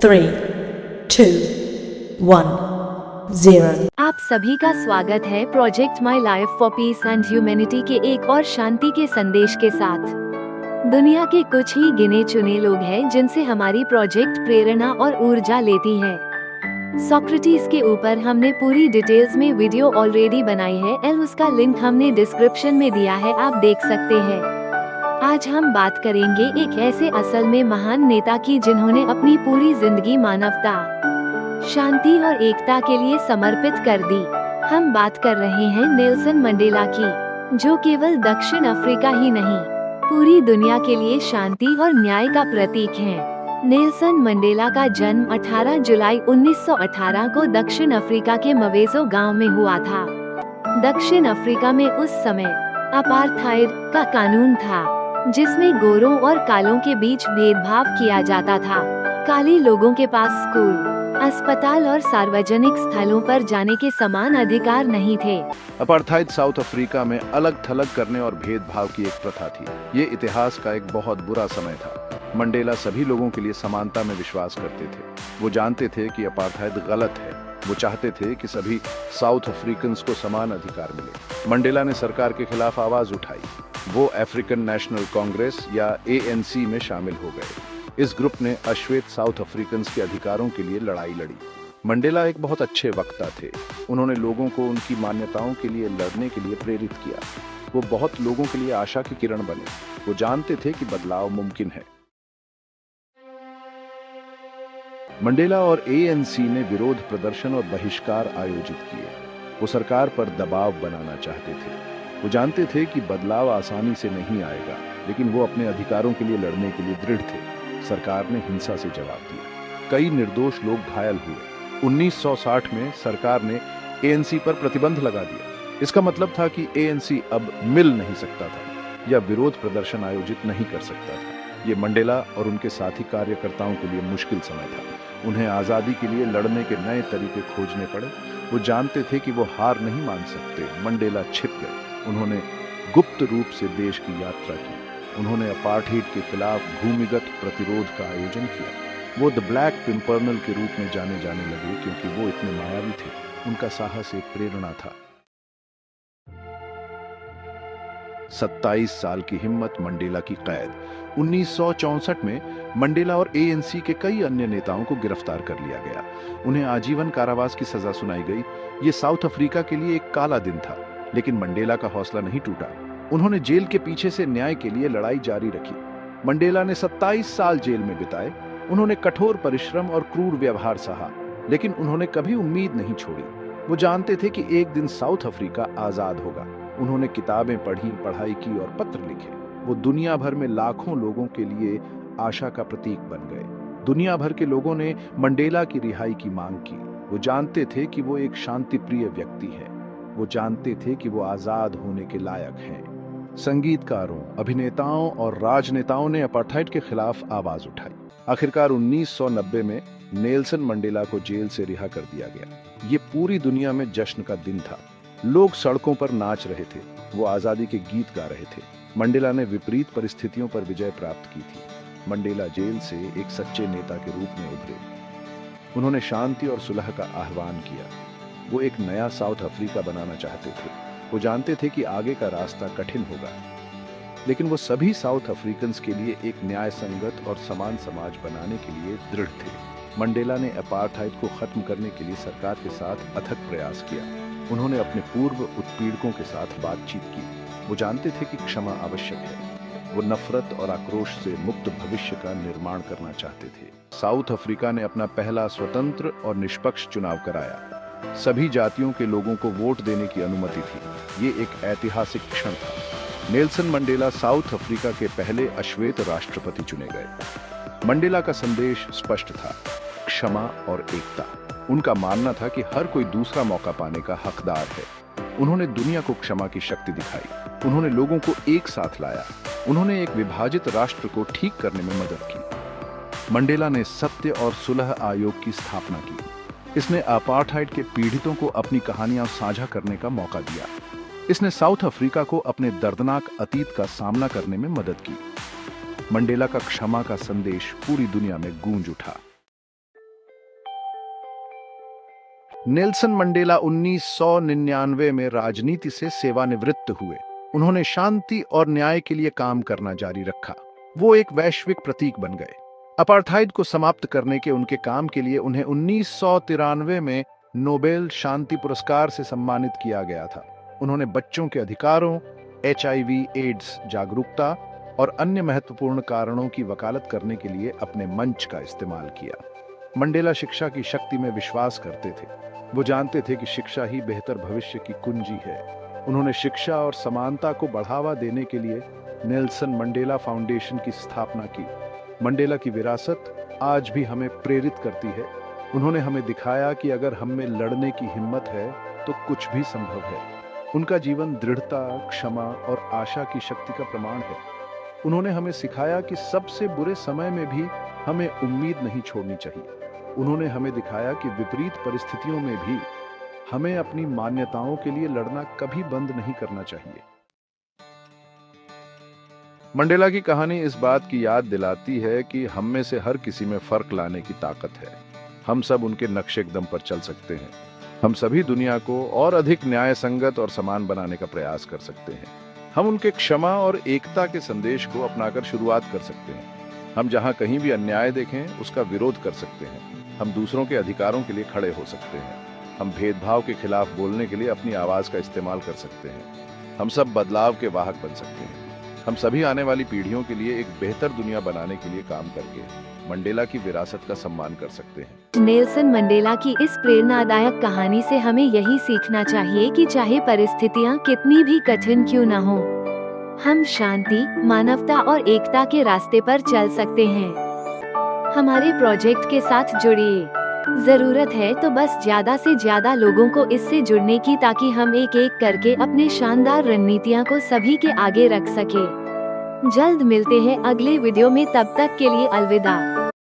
3, 2, 1, 0। आप सभी का स्वागत है project my life for piece and humanity के एक और शांति के संदेश के साथ। दुनिया के कुछ ही गिने चुने लोग हैं जिनसे हमारी प्रोजेक्ट प्रेरणा और ऊर्जा लेती है। सोक्रेटिस के ऊपर हमने पूरी डिटेल्स में वीडियो ऑलरेडी बनाई है, उसका लिंक हमने डिस्क्रिप्शन में दिया है, आप देख सकते हैं। आज हम बात करेंगे एक ऐसे असल में महान नेता की जिन्होंने अपनी पूरी जिंदगी मानवता, शांति और एकता के लिए समर्पित कर दी। हम बात कर रहे हैं नेल्सन मंडेला की, जो केवल दक्षिण अफ्रीका ही नहीं, पूरी दुनिया के लिए शांति और न्याय का प्रतीक हैं। नेल्सन मंडेला का जन्म 18 जुलाई 1918 को दक्षिण अफ्रीका के मवेजो गांव में हुआ था। दक्षिण अफ्रीका में उस समय अपार्थाइड का कानून था, जिसमें गोरों और कालों के बीच भेदभाव किया जाता था। काले लोगों के पास स्कूल, अस्पताल और सार्वजनिक स्थलों पर जाने के समान अधिकार नहीं थे। अपार्थाइड साउथ अफ्रीका में अलग थलग करने और भेदभाव की एक प्रथा थी। ये इतिहास का एक बहुत बुरा समय था। मंडेला सभी लोगों के लिए समानता में विश्वास करते थे। वो जानते थे कि अपार्थाइड गलत है। वो चाहते थे कि सभी साउथ अफ्रीकन्स को समान अधिकार मिले। मंडेला ने सरकार के खिलाफ आवाज उठाई। वो अफ्रीकन नेशनल कांग्रेस या ANC में शामिल हो गए। इस ग्रुप ने अश्वेत साउथ अफ्रीकन्स के अधिकारों के लिए लड़ाई लड़ी। मंडेला एक बहुत अच्छे वक्ता थे। उन्होंने लोगों को उनकी मान्यताओं के लिए लड़ने के लिए प्रेरित किया। वो बहुत लोगों के लिए आशा की किरण बने। वो जानते थे कि बदलाव मुमकिन है। मंडेला और ANC ने विरोध प्रदर्शन और बहिष्कार आयोजित किए। वो सरकार पर दबाव बनाना चाहते थे। वो जानते थे कि बदलाव आसानी से नहीं आएगा, लेकिन वो अपने अधिकारों के लिए लड़ने के लिए दृढ़ थे। सरकार ने हिंसा से जवाब दिया। कई निर्दोष लोग घायल हुए। 1960 में सरकार ने ANC पर प्रतिबंध लगा दिया। इसका मतलब था कि ANC अब मिल नहीं सकता था या विरोध प्रदर्शन आयोजित नहीं कर सकता था। ये मंडेला और उनके साथी कार्यकर्ताओं के लिए मुश्किल समय था। उन्हें आजादी के लिए लड़ने के नए तरीके खोजने पड़े। वो जानते थे कि वो हार नहीं मान सकते। मंडेला छिप गए। उन्होंने गुप्त रूप से देश की यात्रा की। उन्होंने अपार्थाइड के खिलाफ भूमिगत प्रतिरोध का आयोजन किया। वो द ब्लैक पिम्परनल के रूप में जाने लगे क्योंकि वो इतने मायावी थे। उनका साहस एक प्रेरणा था। 27 साल की हिम्मत, मंडेला की कैद। 1964 में मंडेला और ANC के कई अन्य नेताओं को गिरफ्तार कर लिया गया। उन्हें आजीवन कारावास की सजा सुनाई गई। ये साउथ अफ्रीका के लिए एक काला दिन था, लेकिन मंडेला का हौसला नहीं टूटा। उन्होंने जेल के पीछे से न्याय के लिए लड़ाई जारी रखी। मंडेला ने 27 साल जेल में बिताए। उन्होंने कठोर परिश्रम और क्रूर व्यवहार सहा, लेकिन उन्होंने कभी उम्मीद नहीं छोड़ी। वो जानते थे कि एक दिन साउथ अफ्रीका आजाद होगा। उन्होंने किताबें पढ़ी, पढ़ाई की और पत्र लिखे। वो दुनिया भर में लाखों लोगों के लिए आशा का प्रतीक बन गए। दुनिया भर के लोगों ने मंडेला की रिहाई की मांग की। वो जानते थे कि वो एक शांतिप्रिय व्यक्ति है। वो जानते थे कि वो आजाद होने के लायक हैं। संगीतकारों, अभिनेताओं और राजनेताओं ने अपार्थाइड के खिलाफ आवाज उठाई। आखिरकार 1990 में नेल्सन मंडेला को जेल से रिहा कर दिया गया। ये पूरी दुनिया में जश्न का दिन था। लोग सड़कों पर नाच रहे थे। वो आजादी के गीत गा रहे थे। मंडेला ने विपरीत परिस्थितियों पर विजय प्राप्त की थी। मंडेला जेल से एक सच्चे नेता के रूप में उभरे। उन्होंने शांति और सुलह का आह्वान किया। वो एक नया साउथ अफ्रीका बनाना चाहते थे। वो जानते थे कि आगे का रास्ता कठिन होगा, लेकिन वो सभी साउथ अफ्रीकन्स के लिए एक न्याय संगत और समान समाज बनाने के लिए दृढ़ थे। मंडेला ने अपार्थाइड को खत्म करने के लिए सरकार के साथ अथक प्रयास किया। उन्होंने अपने पूर्व उत्पीड़कों के साथ बातचीत की। वो जानते थे कि क्षमा आवश्यक है। वो नफरत और आक्रोश से मुक्त भविष्य का निर्माण करना चाहते थे। साउथ अफ्रीका ने अपना पहला स्वतंत्र और निष्पक्ष चुनाव कराया। सभी जातियों के लोगों को वोट देने की अनुमति थी। ये एक ऐतिहासिक क्षण था। नेल्सन मंडेला साउथ अफ्रीका के पहले अश्वेत राष्ट्रपति चुने गए। मंडेला का संदेश स्पष्ट था, क्षमा और एकता। उनका मानना था कि हर कोई दूसरा मौका पाने का हकदार है। उन्होंने दुनिया को क्षमा की शक्ति दिखाई। उन्होंने लोगों को एक साथ लाया। उन्होंने एक विभाजित राष्ट्र को ठीक करने में मदद की। मंडेला ने सत्य और सुलह आयोग की स्थापना की। इसने अपार्थाइड के पीड़ितों को अपनी कहानियां साझा करने का मौका दिया। इसने साउथ अफ्रीका को अपने दर्दनाक अतीत का सामना करने में मदद की। मंडेला का क्षमा का संदेश पूरी दुनिया में गूंज उठा। नेल्सन मंडेला 1999 में राजनीति से सेवानिवृत्त हुए। उन्होंने शांति और न्याय के लिए काम करना जारी रखा। वो एक वैश्विक प्रतीक बन गए। अपार्थाइड को समाप्त करने के उनके काम के लिए उन्हें 1993 में नोबेल शांति पुरस्कार से सम्मानित किया गया था। उन्होंने बच्चों के अधिकारों, HIV, एड्स जागरूकता और अन्य महत्वपूर्ण कारणों की वकालत करने के लिए अपने मंच का इस्तेमाल किया। मंडेला शिक्षा की शक्ति में विश्वास करते थे। वो जानते थे कि शिक्षा ही बेहतर भविष्य की कुंजी है। उन्होंने शिक्षा और समानता को बढ़ावा देने के लिए नेल्सन मंडेला फाउंडेशन की स्थापना की। मंडेला की विरासत आज भी हमें प्रेरित करती है। उन्होंने हमें दिखाया कि अगर हम में लड़ने की हिम्मत है तो कुछ भी संभव है। उनका जीवन दृढ़ता, क्षमा और आशा की शक्ति का प्रमाण है। उन्होंने हमें सिखाया कि सबसे बुरे समय में भी हमें उम्मीद नहीं छोड़नी चाहिए। उन्होंने हमें दिखाया कि विपरीत परिस्थितियों में भी हमें अपनी मान्यताओं के लिए लड़ना कभी बंद नहीं करना चाहिए। मंडेला की कहानी इस बात की याद दिलाती है कि हम में से हर किसी में फर्क लाने की ताकत है। हम सब उनके नक्शे कदम पर चल सकते हैं। हम सभी दुनिया को और अधिक न्याय संगत और समान बनाने का प्रयास कर सकते हैं। हम उनके क्षमा और एकता के संदेश को अपनाकर शुरुआत कर सकते हैं। हम जहां कहीं भी अन्याय देखें उसका विरोध कर सकते हैं। हम दूसरों के अधिकारों के लिए खड़े हो सकते हैं। हम भेदभाव के खिलाफ बोलने के लिए अपनी आवाज का इस्तेमाल कर सकते हैं। हम सब बदलाव के वाहक बन सकते हैं। हम सभी आने वाली पीढ़ियों के लिए एक बेहतर दुनिया बनाने के लिए काम करके मंडेला की विरासत का सम्मान कर सकते हैं। नेल्सन मंडेला की इस प्रेरणादायक कहानी से हमें यही सीखना चाहिए कि चाहे परिस्थितियां कितनी भी कठिन क्यों न हो, हम शांति, मानवता और एकता के रास्ते पर चल सकते हैं। हमारे प्रोजेक्ट के साथ जुड़िए। जरूरत है तो बस ज्यादा से ज्यादा लोगों को इससे जुड़ने की, ताकि हम एक एक करके अपने शानदार रणनीतियां को सभी के आगे रख सके। जल्द मिलते हैं अगले वीडियो में, तब तक के लिए अलविदा।